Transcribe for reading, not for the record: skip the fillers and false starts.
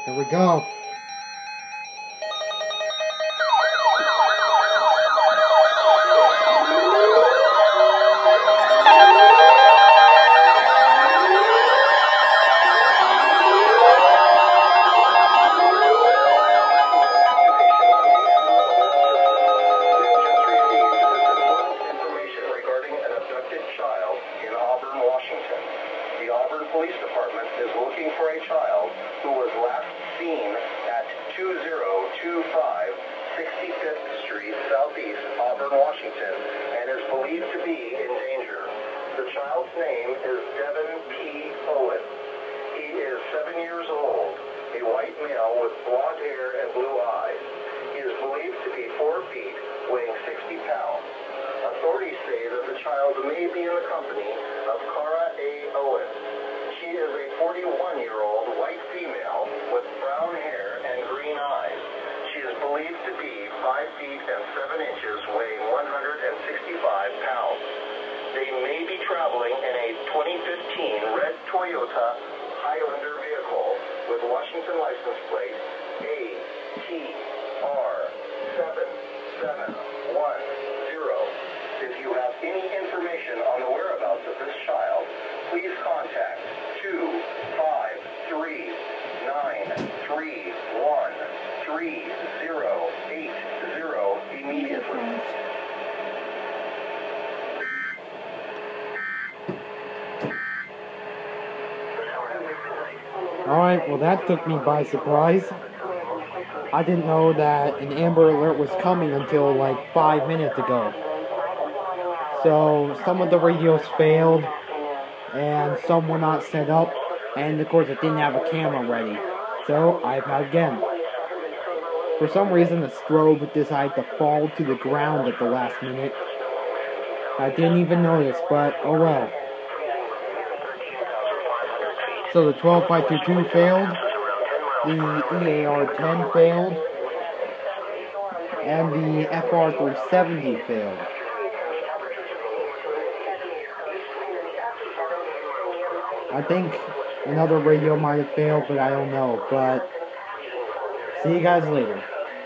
Here we go. Police Department is looking for a child who was last seen at 2025 65th Street Southeast, Auburn, Washington, and is believed to be in danger. The child's name is Devin P. Owen. He is 7 years old, a white male with blonde hair and blue eyes. He is believed to be 4 feet, weighing 60 pounds. Authorities say that the child may be in the company of Cara A. Owen. She is a 41-year-old white female with brown hair and green eyes. She is believed to be 5 feet and 7 inches, weighing 165 pounds. They may be traveling in a 2015 red Toyota Highlander vehicle with Washington license plate ATR-7710. If you have any information on the whereabouts of this child, please contact 253-931-3080 immediately. Alright, well that took me by surprise. I didn't know that an Amber Alert was coming until like 5 minutes ago. So some of the radios failed, and some were not set up, and of course it didn't have a camera ready. So I tried again. For some reason the strobe decided to fall to the ground at the last minute. I didn't even notice, but oh well. So the 12522 failed, the EAR-10 failed, and the FR370 failed. I think another radio might have failed, but I don't know. But see you guys later.